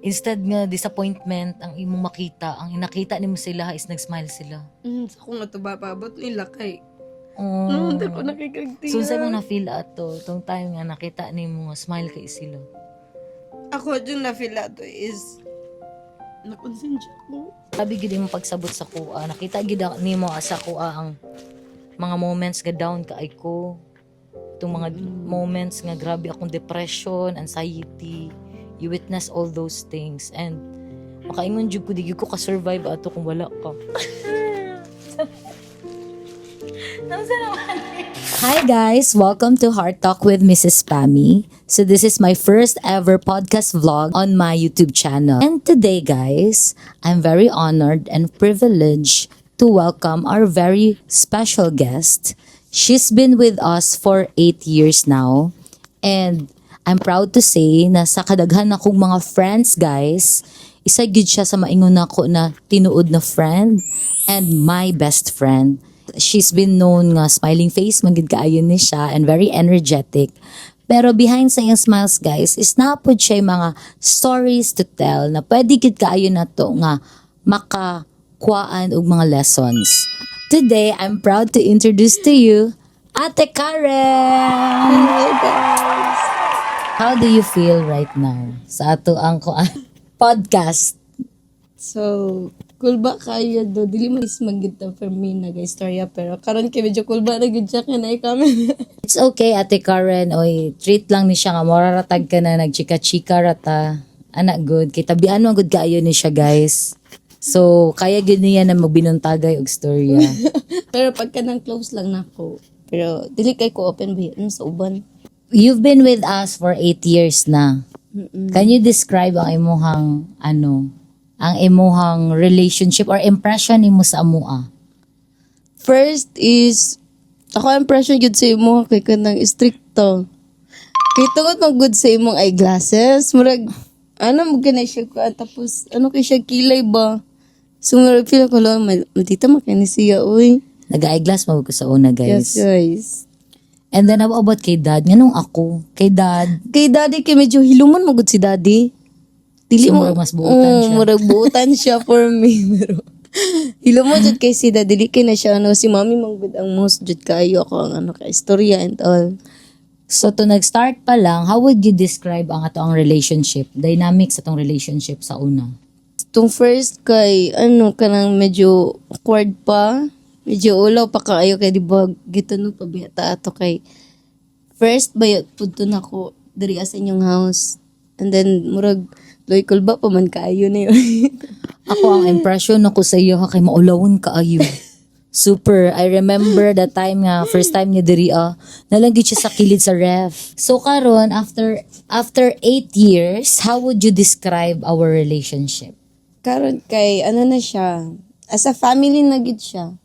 Instead nga disappointment ang imong makita, ang nakita nimo sila is nag-smile sila. Sa kung ato ba paabot nila kay Oh. Hindi ko nakikagtiya. So sa mo na feel ato tong time nga nakita nimo nga smile kay sila. Ako yung na-feel ato is nakonsensya ko. Sabi gid mo pagsabot sa kuha, nakita gid nimo sa kuha ang mga moments nga down kaay ko. Itong mga moments nga grabe akong depression, anxiety. You witness all those things and makaingon jud ko di ko ka-survive ato kung wala ka. Hi guys! Welcome to Heart Talk with Mrs. Pammy. So this is my first ever podcast vlog on my YouTube channel. And today guys, I'm very honored and privileged to welcome our very special guest. She's been with us for 8 years now. And I'm proud to say na sa kadaghan akong mga friends guys, isa gyud siya sa maingon nako na tinuod na friend and my best friend. She's been known nga smiling face, magid kaayo ni siya and very energetic. Pero behind sa iyang smiles guys, is napod siya yung mga stories to tell na pwede gid kaayo na to nga makakuhaan og mga lessons. Today, I'm proud to introduce to you Ate Karen! Hello guys! How do you feel right now sa ato ang podcast? So, cool ba kayo do? Dili mo is magita for me na guys storya pero karon kay medyo cool ba na gud siya kanay kami. It's okay, Ate Karen. Oy, treat lang ni siya nga moraratag ka na nagchika-chika rata. Anak good. Kay tabian mo good kaayo ni siya, guys. So, kaya gid niya na magbinuntagay og storya. Pero pagka nang close lang nako. Pero dili kay ko open ba sa uban. You've been with us for 8 years na. Can you describe ang imuhang ang imuhang relationship or impression nimo sa amua? First is ako impression gud sa imo kay kanang stricto. Kay tungod mag good sa imong eyeglasses, murag mo ganay siya ko tapos kay siya kilay ba? So murag feel ko lang matita makani siya uy. Nag-eyeglass mo ko sa una, Yes, guys. guys. And then about kay dad, nganong ako, kay dad, Kay daddy kay medyo hiluman mo gud si daddy. Dili So, mo murag mas buutan siya. Murag buutan siya for me pero hiluman jud kay si daddy dili kay na siya si mommy mang gud ang most jud kaayo ako ang ka istorya and all. so to nag-start pa lang, how would you describe ang atong relationship, dynamics sa atong relationship sa una? Tung first kay kanang medyo awkward pa. Medyo ulaw pa kaayo kay di ba gitano pa biyata ato kay first bayot pudto na ko diri sa inyong house. And then murag loy ba pa man kaayo na yun. Ako ang impression ako sa iyo kay maulawon kaayo. Super. I remember that time nga first time niya diri nalagit siya sa kilid sa ref. So karon after 8 years, how would you describe our relationship? Karon kay na siya as a family na gid siya.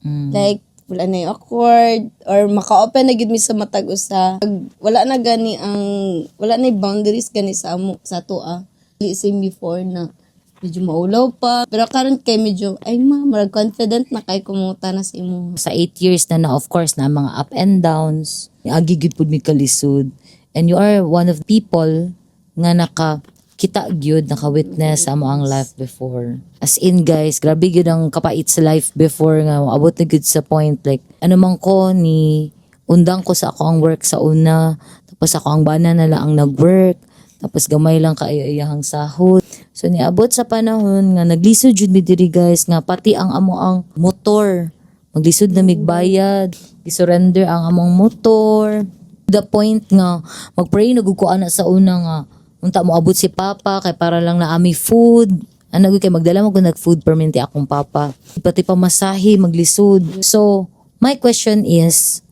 Like wala na yung awkward or maka-open na gid mi sa matag usa. Wala na yung boundaries gani sa amo sa toa. Same before na medyo maulaw pa. Pero karon kay medyo marag confident na kay kumuta na sa imo. Sa 8 years na of course na mga up and downs, agigid pud mi kalisod. And you are one of the people nga nakakita gyud, naka-witness sa amo ang life before. As in guys, grabe gyud ang kapait sa life before nga abot na gyud sa point like man ko ni undang ko sa ako ang work sa una, tapos ako ang bana na lang ang nag-work, tapos gamay lang kaayahang sahod. So niabot sa panahon nga naglisod jud mi diri guys nga pati ang amo ang motor maglisod na migbayad, gisurrender ang among motor. The point nga magpray nagugkuan na sa una nga unta mo abot si papa kay para lang na ami food. Kay magdala mo kung nag-food permit akong papa. Pati pamasahe, maglisod. So, my question is,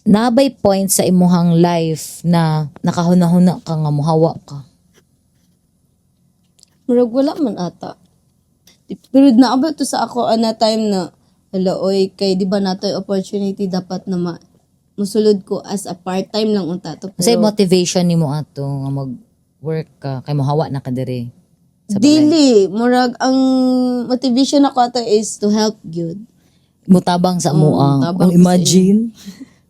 nabay point sa imuhang life na nakahuna-huna ka nga muhawa ka? Murag wala man ata. Pero naabot to sa ako time na oy kay di ba nato yung opportunity dapat na musulod ko as a part-time lang unta to. Kasi motivation nimo ato nga mag-work ka kay muhawa na ka diri. Sa Dili, murag ang motivation ako ato is to help gyud. mutabang sa mo tabang Kung imagine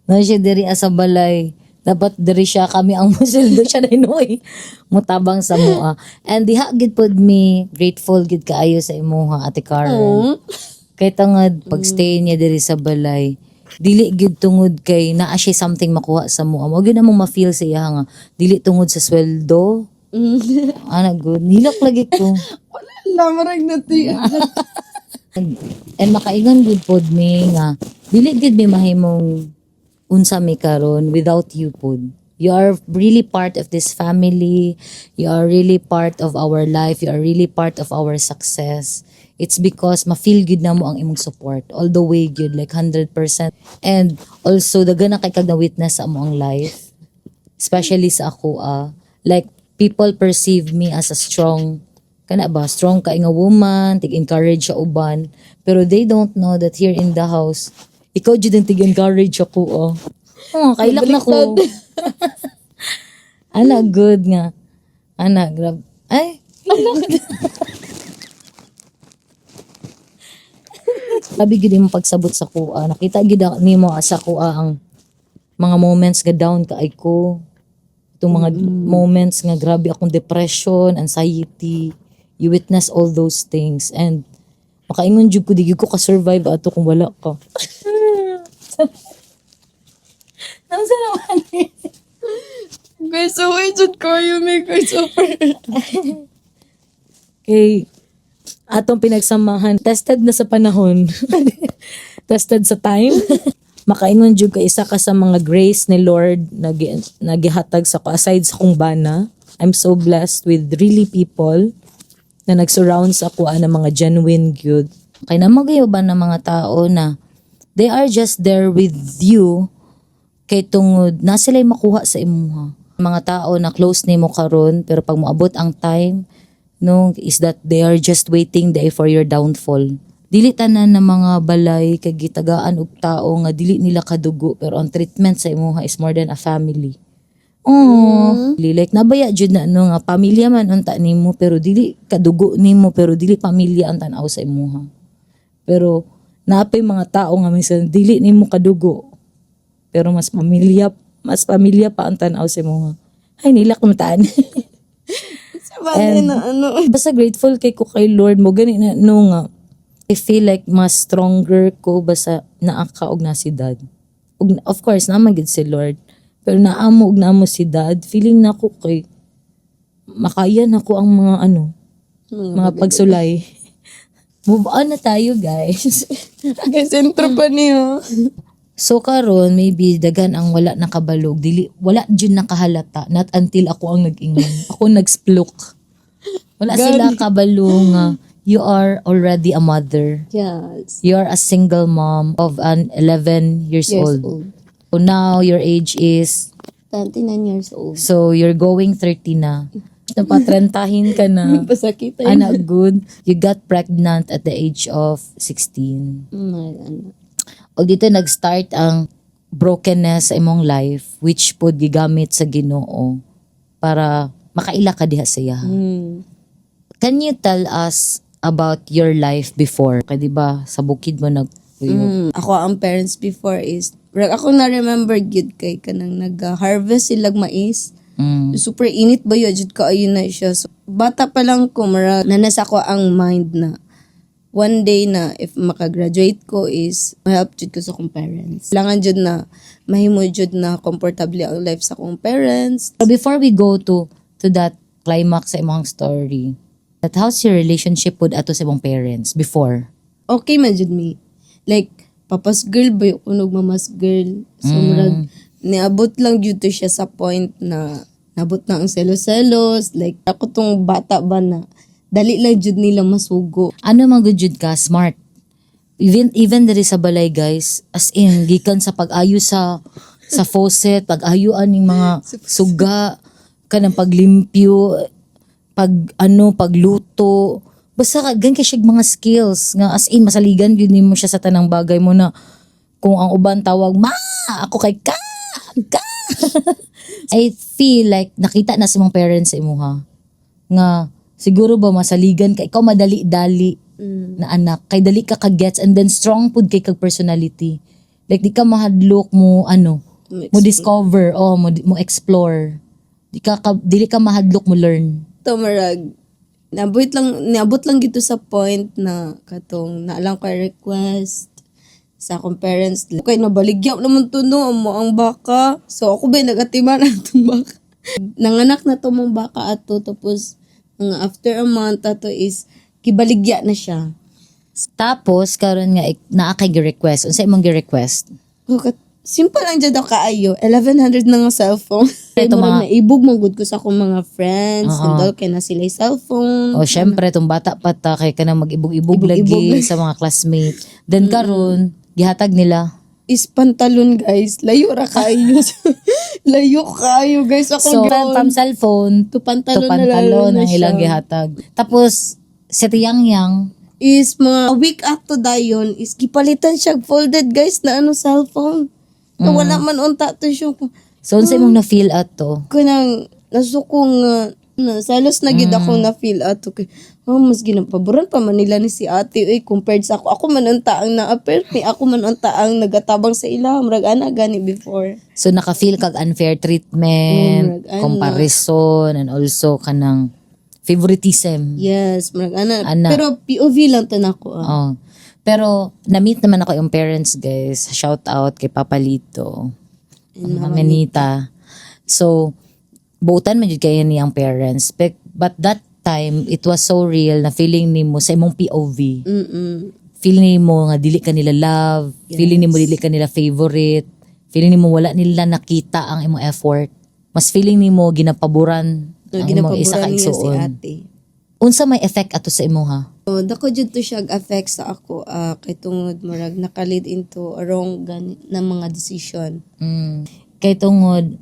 na siya diri sa balay Dapat diri siya kami ang musildo siya na inoy. Mutabang sa mua. And diha gid pod me grateful gid kaayo sa imuha Ate Karen. Kay tangad pagstay niya diri sa balay. Dili gid tungod kay naa siya something makuha sa mua. Mo gyud among ma-feel sa iya nga dili tungod sa sweldo. Ana good. Nilak lagi ko. Wala lamarag na tiya. And makaingon gud pod me nga dili gid mi mahimong unsa mi karon without you pod. You are really part of this family. You are really part of our life. You are really part of our success. It's because ma-feel good na mo ang imong support all the way good like 100%. And also daghan na kay kag na witness sa among life. Especially sa ako like people perceive me as a strong strong ka nga woman, tig-encourage sa uban. Pero they don't know that here in the house, ikaw jud ang tig-encourage ako kailak na ko. Ana good nga. Ana grab. Ay, sabi gid mo pagsabot sa kuha. Nakita gid nimo sa kuha ang mga moments nga down kaay ko. Itong mga moments nga grabe akong depression, anxiety. You witness all those things and makaingon jud ko di gyud ko ka-survive ato kung wala ka. Nasa naman Guys, so jud ko yung make her super. kay atong pinagsamahan tested na sa panahon. Tested sa time. Makaingon jud ka isa ka sa mga grace ni Lord nagihatag sa ko aside sa kong bana. I'm so blessed with really people na nag-surround sa ako ng mga genuine good. Kaya na magayo ba ng mga tao na they are just there with you kay tungod na sila'y makuha sa imuha. Mga tao na close nimo karon pero pag moabot ang time no is that they are just waiting there for your downfall. Dili tanan na mga balay kay gitagaan og tao nga dili nila kadugo pero ang treatment sa imuha is more than a family. Like nabaya jud na nga pamilya man unta nimo pero dili kadugo nimo pero dili pamilya ang tan-aw sa imuha. Pero napay mga tao nga minsan dili nimo kadugo pero mas pamilya pa ang tan-aw sa imuha. Ay nilak mataan. Sabay na Basta grateful kay ko kay Lord mo gani na nga I feel like mas stronger ko basta naa ka og na si Dad. Of course naman gid si Lord. Pero naamo og naamo si Dad, feeling na ko kay makaya na ko ang mga mga pagsulay. Move on na tayo, guys. Guys, intro pa niyo. So karon maybe dagan ang wala nakabalog, dili wala jud nakahalata not until ako ang nag-ingon. Ako nag-splok. Wala sila kabalo nga you are already a mother. Yes. You are a single mom of an 11 years old. So now your age is 29 years old. so you're going 30 na. Napatrentahin ka na. Pasakit tayo. Ana good. You got pregnant at the age of 16. O dito nag-start ang brokenness sa imong life which pod gigamit sa Ginoo para makaila ka diha sa iya. Can you tell us about your life before? Kaya diba sa bukid mo Ako ang parents before is ako na-remember gyud kay kanang nag-harvest silag mais. Super init ba yun? Jud kaayo na siya. So, bata pa lang ko, nanas ako ang mind na one day na if makagraduate ko is ma-help jud ko sa akong parents. Kailangan jud na mahimo jud na comfortable ang life sa akong parents. So before we go to that climax sa imong story, that how's your relationship with ato sa imong parents before? Okay man jud me. Like, papas girl ba yung kunog mamas girl. So, niabot lang jud to siya sa point na nabot na ang selos-selos. Like, ako tong bata ba na dali lang jud nila masugo. Ano mga good jud ka? Smart. Even diri sa balay guys, as in, gikan sa pag-ayo sa faucet, pag-ayo aning mga suga, kanang paglimpyo, pagluto, basta gan kay siya mga skills nga as in masaligan gyud nimo siya sa tanang bagay mo na kung ang uban tawag ma ako kay ka. I feel like nakita na sa mga parents sa imuha nga siguro ba masaligan ka ikaw madali-dali na anak kay dali ka kagets and then strong pud kay kag personality like di ka mahadlok mo mo discover, mo explore. Dili ka mahadlok mo learn. Marag, niabot lang gito sa point na katong naalang ko request sa akong parents. Okay, nabaligya naman to no, ang baka. So ako ba nagatiman na itong baka. Nanganak na to mong baka ato, tapos mga after a month ato is kibaligya na siya. Tapos karon nga naa kay gi-request. Unsa imong gi-request? Simple lang dyan daw kaayo. 1,100 na nga cellphone. Ito mga- naibog mong good ko sa akong mga friends. And all, kaya na sila yung cellphone. O syempre tong bata pa ta kay kanang mag-ibog-ibog lagi sa mga classmate. Then karon gihatag nila. Is pantalon, guys. Layo ra kayo. Layo kayo, guys. So from cellphone to to pantalon, pantalon na ang ilang siya. gihatag. Tapos sa tiyang-yang Is mga week ato dayon is gipalitan siya folded, guys, na cellphone. Na wala man unta to siya. so unsa imong na-feel ato? Kanang nasukong salos na gid ako na feel ato kay mas ginapaboran pa man nila ni si ate compared sa ako man unta ang na-appear ako man unta ang nagatabang sa ila murag ana gani before. So naka-feel kag unfair treatment, comparison, and also kanang favoritism. Yes, murag ana. Ana. Pero POV lang to nako. Oh. Pero na-meet naman ako yung parents, guys. Shout out kay Papa Lito. Mama Nita. So buutan man jud kay niyang parents. But that time it was so real na feeling nimo sa imong POV. Feeling nimo nga dili ka nila love, feeling nimo dili ka nila favorite, feeling nimo wala nila nakita ang imong effort. Mas feeling nimo ginapaboran ang imong isa ka Ginapaboran niya si igsuon. ate. Unsa may effect ato sa imo ha? Dako jud to siya affect sa ako kay tungod murag naka-lead into wrong na mga decision. Kay tungod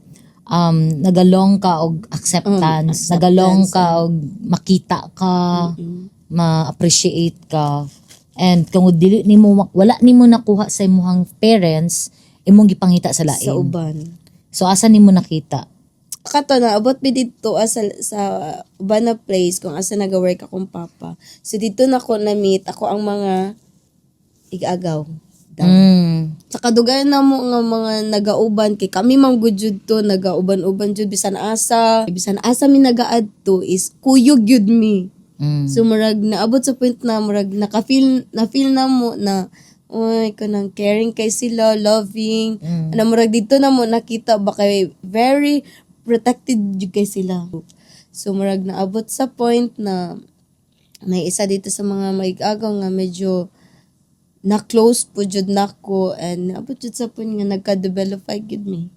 nagalong ka og acceptance, nagalong ka og makita ka, ma-appreciate ka. And kung dili nimo wala nimo nakuha sa imong parents, imong gipangita sa lain. Sa uban. So asa nimo nakita? Kato na, abot mi dito sa uban na place kung asa nag-work akong papa. So dito na ko na-meet ako ang mga igagaw. Sa kadugayan na mo nga mga nagauban kay kami mang good jud to nagauban-uban jud bisan asa mi nagaad to is kuyog jud mi. So murag naabot sa point na murag na-feel na mo na oy kanang caring kay sila, loving. Na murag dito na mo nakita ba kay very protected jud kay sila. So murag naabot sa point na may isa dito sa mga maigagaw nga medyo na-close po jud nako and naabot jud sa point nga nagka-develop gid mi.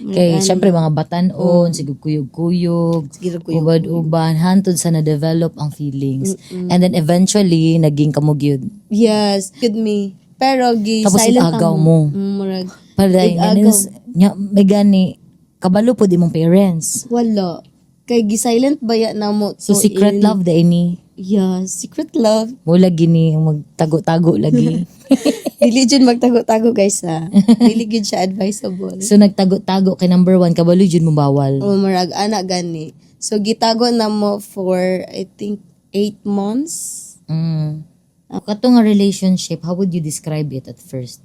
Kay syempre mga batan-on, sigug kuyog-kuyog, ubad-uban, hantod sa na-develop ang feelings. And then eventually, naging kamugyod. Yes, gid mi. Pero Tapos silent igagaw ang- mo. Murag Paday, Igagaw. may gani, kabalo po di mong parents. wala. Kay gi-silent baya na mo. So secret love da ini. Yeah, secret love. Wala gini magtago-tago lagi. Dili jud magtago-tago guys ha. Dili gid siya advisable. So nagtago-tago kay number 1, kabalo jud mo bawal. Murag ana gani. So gitago na mo for I think 8 months. Kato nga relationship, how would you describe it at first?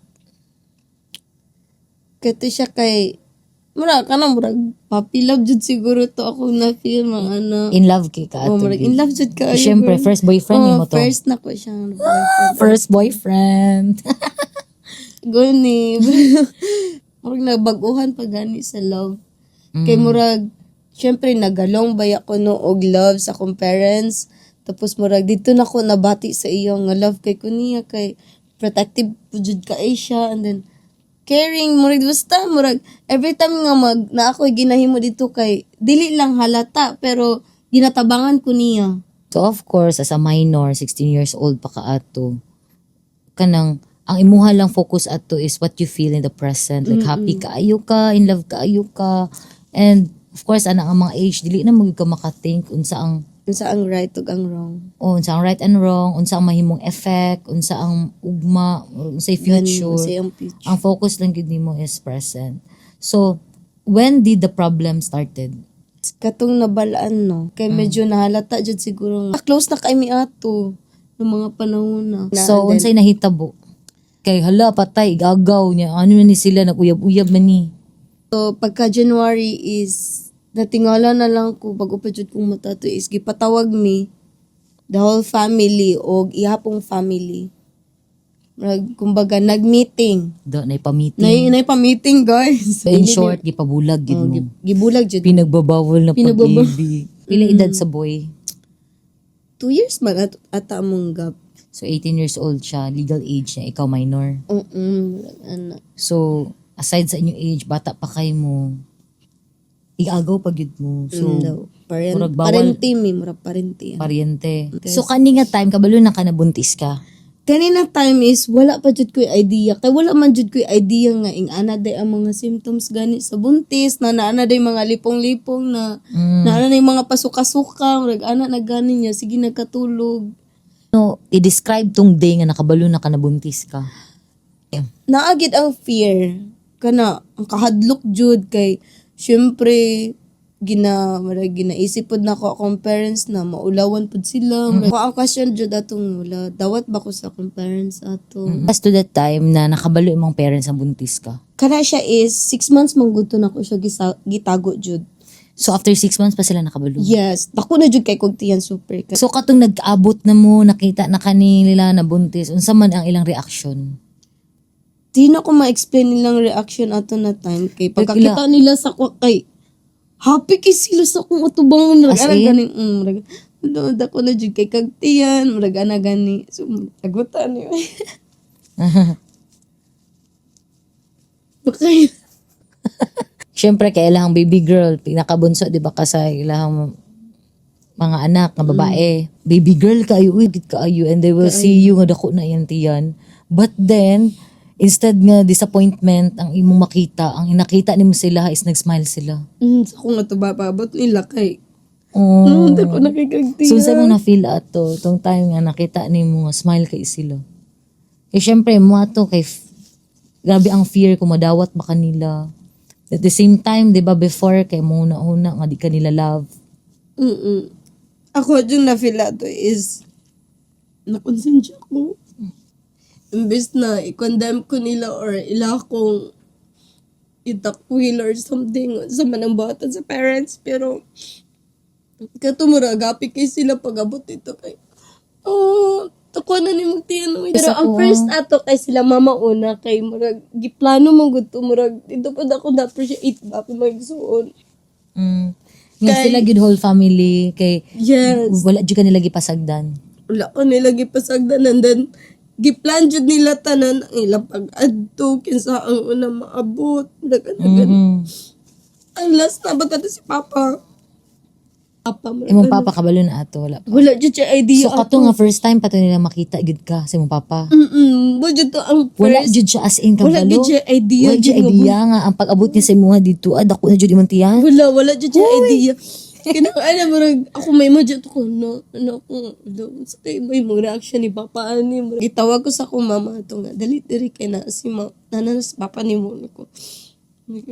Kato siya kay murag puppy love jud siguro to ako na feel mga ano. In love kay ka ato. Murag in love jud ka. Siyempre, first boyfriend nimo to. First na ko siyang boyfriend. First boyfriend. Gani. Murag nabaguhan pa gani sa love. Kay murag syempre nagalong baya ko no og love sa akong parents. Tapos murag dito na ko nabati sa iyo nga love kay kuniya kay protective po jud ka siya and then caring murag basta murag every time nga na ako ginahimo dito kay dili lang halata pero ginatabangan ko niya. So of course, as a minor, 16 years old pa ka ato, kanang ang imuha lang focus ato is what you feel in the present. Like happy kaayo ka, in love kaayo ka. And of course, ang mga age, dili na mo ka makathink unsa ang right ug ang wrong. unsa ang right and wrong, unsa ang mahimong effect, unsa ang ugma, unsa future. Sa iyong future. Ang focus lang gid nimo is present. So, when did the problem started? Katong nabalaan no kay medyo nahalata jud siguro nga close na kay mi ato ng mga panahon na. So, unsay nahitabo? Kay hala, patay, igagaw niya. Ano na ni sila, nag-uyab-uyab man ni. So, pagka January is, natingala na lang ko, bago pa dyan kong matato is, gipatawag mi, the whole family, o ihapong family. Kumbaga, nag-meeting. Do, na ipamiting. Nay pa-meeting, guys. In short, gipabulag, gid mo. Gibulag dyan. Pinagbabawal na Pinagbabaw- pag-ibig. Pila edad sa boy? 2 years man ata among gap. So, 18 years old siya. Legal age niya. Ikaw minor. Ano. So, aside sa inyong age, bata pa kayo mo. Igagaw pag yun mo. So, murag bawal- Parente mi, murag parente. paryente. So, kani nga time, kabalo na ka nabuntis ka. Kanina time is, wala pa jud ko'y idea. Kaya wala man jud ko'y idea nga, ing ana day ang mga symptoms gani sa buntis, na naana day mga lipong-lipong, na naana day mga pasuka-suka, murag ana na gani niya, sige nagkatulog. No, i-describe tong day nga nakabalo na ka nabuntis ka. Naagid ang fear, kana, ang kahadlok jud kay, syempre, ginaisip pod na ko akong parents na maulawan pod sila. Kung ang question jud atong wala, dawat ba ko sa akong parents ato. As to that time na nakabalo imong parents ang buntis ka. Kana siya is 6 months mangguto na ko siya gitago jud. So, after 6 months pa sila nakabalo. Yes, dako na jud kay kog tiyan super. So, katong nag-abot na mo, nakita na kanila na buntis, unsa man ang ilang reaction? Di na ko ma-explain nilang reaction ato na time kay pagkakita nila sa ko kay happy kay sila sa kong atubang As in? gani dako na jud kay kag tiyan murag ana gani so agutan niyo. Bakay Siyempre, kay ilahang baby girl, pinakabunso, di ba, kasi ilahang mga anak, nga babae, baby girl kayo, uy, git kaayo, and they will see you, nga dako na yan tiyan. But then, instead nga disappointment, ang imong makita, ang nakita nimo sila is nag-smile sila. sa kong atuba paabot nila kay Oh. dako na kay kag tiyan. So, sa mong na-feel ato, tong time nga nakita nimo nga smile kay sila. Kaya syempre, mo ato, kay grabe ang fear kung madawat ba kanila. At the same time, di ba, before, kay muna-una, nga di kanila love. Ako dyan na feel ato is nakonsensya ko. Imbes na i-condemn ko nila or ila kong itakwil or something sa manang bata sa parents. Pero katumura, agapi kay sila pag-abot ito kay takuan na ni mong tiyan. Pero ang first ato kay sila mama una kay murag giplano mong gusto murag dito pa ako na-appreciate ba kung magsuon. Nga sila good whole family, kay Yes. wala dyan kanila gipasagdan. Wala ko nila gipasagdan and then giplan jud nila tanan ang ilang pag-adto kinsa ang una maabot ang last na baga to si Papa Imong papa kabalo na ato, wala pa. wala jud siya idea So, kato nga first time pa to nila makita, good ka sa imong papa. wala jud to ang Wala first jud siya as in kabalo. wala jud siya idea Wala jud jud nga idea nga, ang pag-abot niya sa imuha dito, dako na jud imong tiyan. wala jud siya idea kinakaala murag ako may madjud ko no ano ko sa kay may mong reaction ni Papa ani murag gitawag ko sa akong mama to nga dali diri kay na si nanas Papa ni mo ko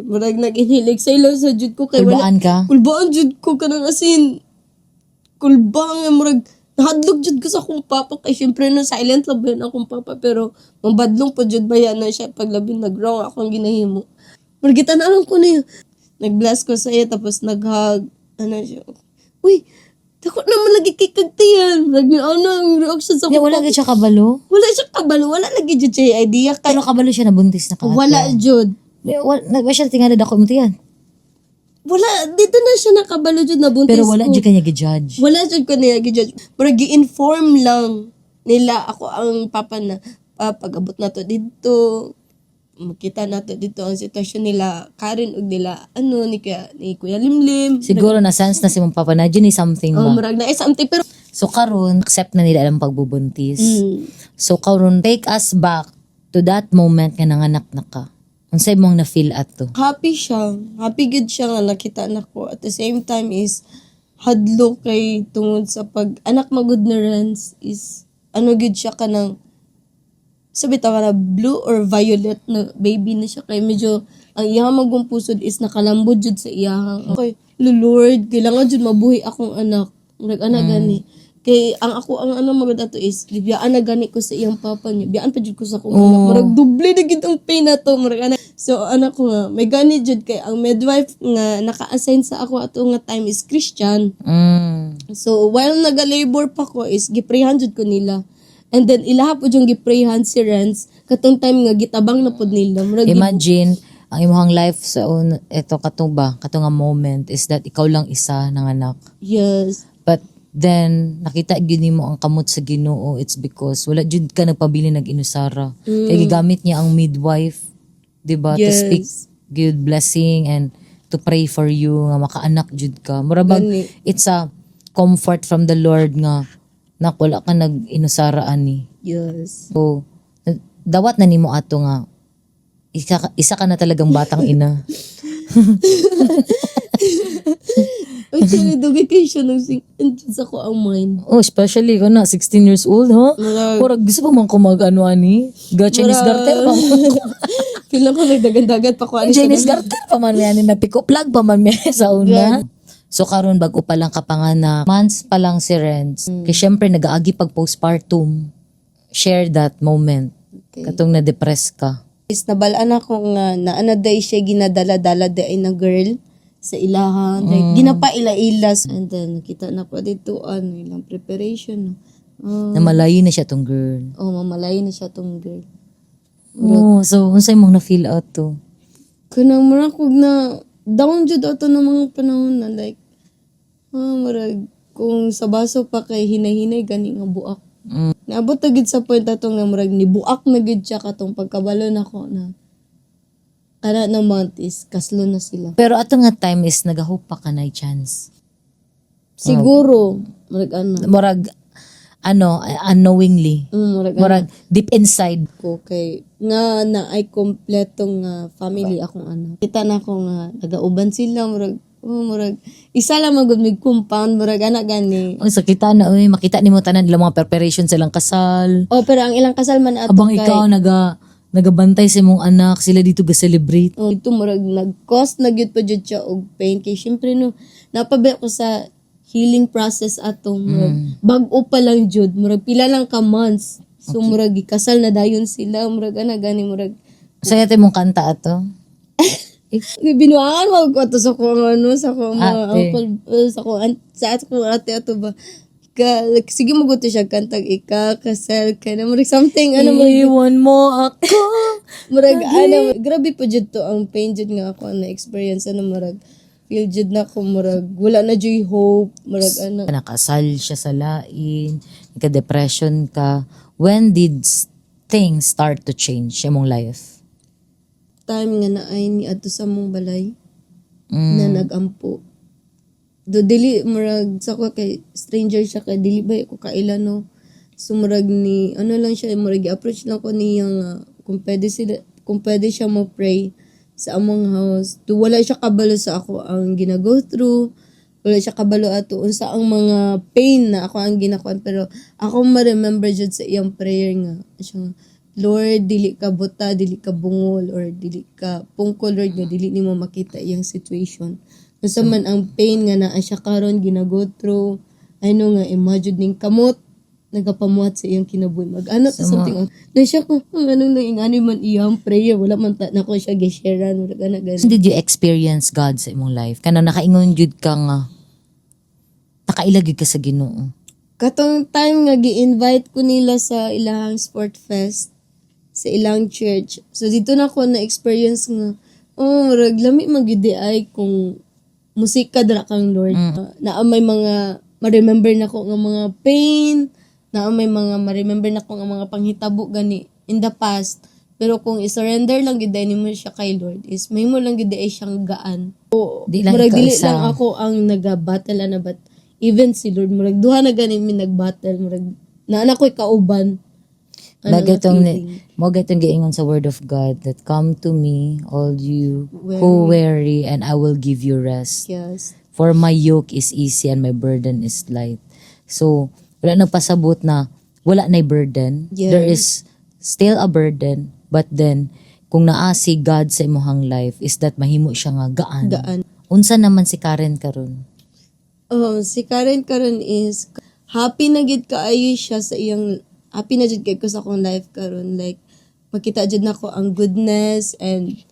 murag nag-inhilig sa ilo sa jud ko kay wala Kulbaan ka? kulbaan jud ko kanang asin kulbaan nga murag nahadlok jud ko sa akong papa kay syempre no silent lang ba yun akong papa pero mabadlong po jud bayan na siya pag labi nag-wrong ako ang ginahimo murag gitanaran ko na yun nag-bless ko sa iya tapos nag-hug ano siya uy dako naman lagi kay kagtiyan murag ni ano ang reaction sa Di, akong wala papa gid siya kabalo. wala siya kabalo wala lagi jud siya idea kay Pero kabalo siya nabuntis na ka. wala jud Wala siya tingala dako imong tiyan. wala dito na siya nakabalo jud na buntis Pero wala ko. jud kanya gi-judge. Wala jud ko niya gi-judge. Pero gi-inform lang nila ako ang papa na pag-abot na to dito. Makita na to dito ang sitwasyon nila Karen ug nila ni Kuya Limlim. Siguro na sense na si mong papa na dyan ni something ba. Murag na something pero So karon accept na nila ang pagbubuntis. So karon take us back to that moment nga nanganak na ka. Unsay mong na-feel ato? happy siya. Happy good siya nga nakita na ko. At the same time is hadlo kay tungod sa pag anak magud na Renz is good siya kanang sabi ta na blue or violet na baby na siya kay medyo ang iyang magong pusod is nakalambod jud sa iyang okay Lord kailangan jud mabuhi akong anak gani Kay ang ako ang ano maganda to is biyaan na gani ko sa iyang papa niya. Biyaan pa jud ko sa akong anak. Murag doble na gid ang pain na to. Murag ana. So anak ko nga may gani jud kay ang midwife nga naka-assign sa ako ato nga time is Christian. So while naga-labor pa ko is giprehan jud ko nila. And then ilaha po yung giprehan si Renz katong time nga gitabang na pod nila. Murag Imagine, ang imong life sa eto katong nga moment is that ikaw lang isa ng anak. yes. But then, nakita gyud mo ang kamot sa Ginoo. It's because wala jud ka nagpabili nag-inusara. Kaya gigamit niya ang midwife, 'di ba? To Yes. speak good blessing and to pray for you nga makaanak jud ka. Mura bag Gani. it's a comfort from the Lord nga wala ka nag-inusara ani. Yes. So, dawat na nimo ato nga isa ka na talagang batang ina. Actually, dugay kayo siya nung sa ko ang mind. Oh, especially ka na 16 years old, ha? Murag- Murag gusto pa man ko mag-ano ani? Chinese garter pa man. Kailan ko nagdagan-dagan pa ko. Chinese garter pa man yan. Napiko plug pa man may sa una. So karon bago pa lang kapanganak, months pa lang si Renz. Kaya syempre nag-aagi pag postpartum. Share that moment. Okay. Katong na-depress ka. Is nabalaan ako nga na ano day siya ginadala-dala day na girl sa ilahan. Like, ginapa ila-ilas. And then, nakita na po dito, ilang preparation. Namalayo na siya tong girl. Mamalay na siya tong girl. Oh, so unsay mong na-feel out to? Kanang murag kog na down jud ato ng mga panahon na like, murag, kung sa baso pa kay hinay-hinay gani nga buak. Naabot na gid sa point atong nga murag ni buak na gid siya katong pagkabalo nako na kana na month is kaslo na sila. Pero ato nga time is nag-hope pa ka na chance. Siguro, murag ano, Murag, unknowingly. murag Deep inside. ko kay nga na ay kompletong family akong anak. Kita na ko nga nagauban sila murag isa lang magud mig compound murag ana gani. Ang sakita na, makita ni mo tanan nila mga preparation silang kasal. Pero ang ilang kasal man ato Abang ikaw nagabantay sa imong anak, sila dito ga-celebrate. ito murag nag-cost na gyud pa jud siya og pain kay syempre no napabi ko sa healing process atong murag bag-o pa lang jud murag pila lang ka months. So murag gikasal na dayon sila murag ana gani murag Saya tayo mong kanta ato. binuangan mo ko to sa ko sa ko mga Ate. uncle sa ko sa ko ate ato ba sige mo gusto siya kantag kasal ka na murag something Iwan mo ako. murag grabe po jud to ang pain jud nga ako na experience murag feel jud na ko murag wala na joy hope murag Nakasal siya sa lain, nagka-depression ka. When did things start to change sa imong life? time nga naay ni adto sa mong balay na nagampo do dili murag sa ko kay stranger siya kay dili ba ko kaila no so murag ni lang siya murag approach lang ko niya nga kung pwede siya mo pray sa among house do wala siya kabalo sa ako ang gina-go through wala siya kabalo ato unsa ang mga pain na ako ang ginakuan pero ako ma-remember jud sa iyang prayer nga siya Lord, dili ka buta, dili ka bungol, or dili ka pungkol, Lord, nga dili nimo makita iyang situation. Nasa man ang pain nga naa siya karon gina-go through, nga imagine ning kamot, nagapamuhat sa iyang kinabuhi. Mag-ano to something. Na siya ko, anong nangingani man iyang prayer, wala man na ko siya gisharean, wala ka na When did you experience God sa imong life? Kana nakaingon jud ka nga, nakailag ka sa Ginoo. Katong time nga gi-invite ko nila sa ilahang sport fest, sa ilang church. So dito na ko na experience nga murag lami magidi ay kung musika dra kang Lord. Na may mga ma-remember na ko nga mga pain, na may mga ma-remember na ko nga mga panghitabo gani in the past. Pero kung i-surrender lang gid nimo siya kay Lord is may mo lang gid ay siyang gaan. Di lang Murag ikaw dili isa. lang ako ang naga-battle na but even si Lord murag duha na gani mi nag-battle murag na ko'y kauban. Magatong giingon sa word of God that come to me all you who weary and I will give you rest. Yes. For my yoke is easy and my burden is light. So, wala nagpasabot na wala na burden. Yes. There is still a burden, but then kung naa si God sa imong life is that mahimo siya nga gaan. Gaan. Unsa naman si Karen karon? Si Karen karon is happy na gid kaayo siya sa iyang happy na jud kay ko sa akong life karon, like makita jud nako ang goodness and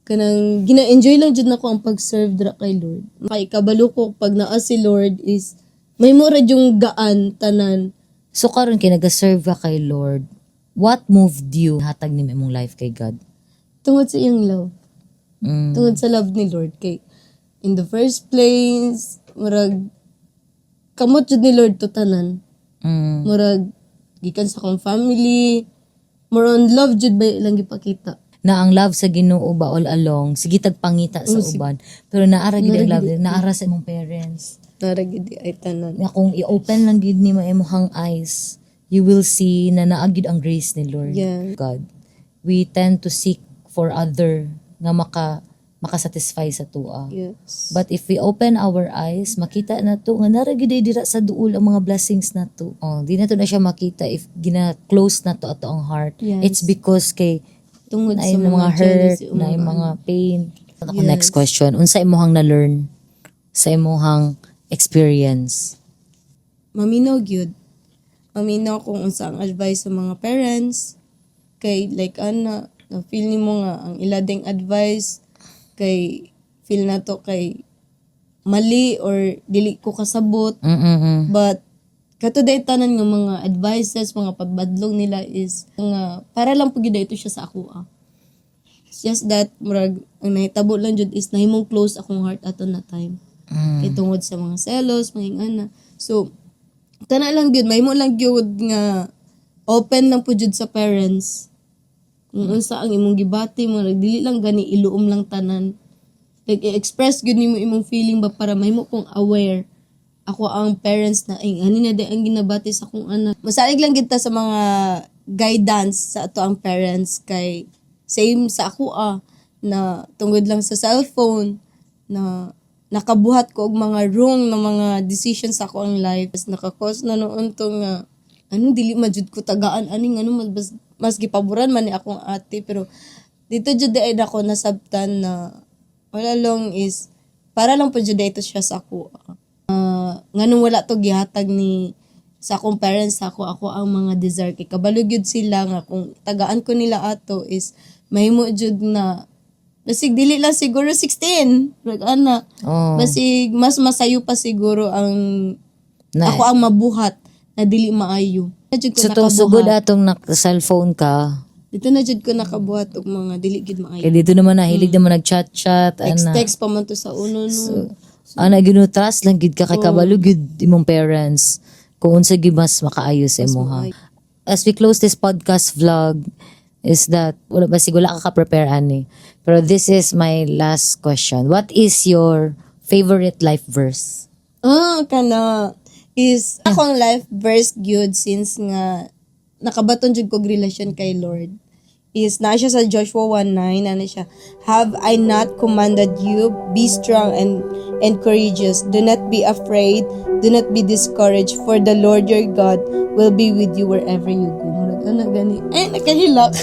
kanang gina-enjoy lang jud nako ang pag-serve dira kay Lord. Kay kabalo ko pag naa si Lord is may mura yung gaan tanan. So karon kay nag-serve ka kay Lord, what moved you hatag ni imong life kay God? Tungod sa iyang love. Tungod sa love ni Lord kay in the first place murag kamot jud ni Lord to tanan. Murag gikan sa akong family, more on love jud ba lang gipakita. Na ang love sa Ginoo ba all along sige tagpangita sa uban, pero naara gid ang love naara sa imong parents. Nara gid ay tanan. Na kung i-open lang gid ni imong eyes, you will see na naagid ang grace ni Lord. Yeah. God. We tend to seek for other nga makasatisfy sa tuwa. Yes. But if we open our eyes, makita na to nga nara gid dira sa duol ang mga blessings na to. Oh, di na to na siya makita if gina-close na to ato ang heart. Yes. It's because kay Tungod na sa yung mga hurt, jealousy, na yung mga pain. Ako Yes. next question, unsa imong na-learn sa imong experience? Maminaw gyud. Maminaw kung unsa ang advice sa mga parents kay like na feel nimo nga ang ila ding advice kay feel na to kay mali or dili ko kasabot. But katuday tanan nga mga advices, mga pabadlong nila is nga para lang pud ito siya sa ako. It's just that murag ang nahitabo lang jud is nahimong close akong heart ato na time. Kay tungod sa mga selos, mga ingana. So tana lang gyud, mahimo lang gyud nga open lang pud jud sa parents. Kung unsa ang imong gibati mo, dili lang gani iluom lang tanan. Like i-express gyud nimo imong feeling ba para mahimo kong aware. Ako ang parents na ani na di ang ginabati sa akong anak. Masalig lang kita sa mga guidance sa ato ang parents kay same sa ako na tungod lang sa cellphone na nakabuhat ko og mga wrong na mga decisions sa ako ang life. Nakakos na noon to nga dili majud ko tagaan aning mas gipaboran man ni akong ate pero dito jud ay ako nasabtan na wala long is para lang po jud ito siya sa ako. Nganong wala to gihatag ni sa akong parents ako ang mga desire kay kabalo gyud sila nga kung tagaan ko nila ato is mahimo jud na basig dili lang siguro 16 ana. Basig mas masayo pa siguro ang ako ang mabuhat na dili maayo. So tong sugod atong cellphone ka, dito na jud ko nakabuhat og mga dili gid maayo. kaya dito naman hilig naman nag-chat-chat Text pa man to sa uno no. Ginutas lang gid ka kay kabalo gid imong parents kung unsa gid mas makaayo sa imuha. As we close this podcast vlog is that wala ka prepare ani. Pero this is my last question. What is your favorite life verse? Kana is akong life verse gyud since nga nakabaton jud kog relasyon kay Lord. Is na siya sa Joshua 1:9 ano siya, have I not commanded you, be strong and courageous, do not be afraid, do not be discouraged, for the Lord your God will be with you wherever you go. Murag ana gani ay nakahilak.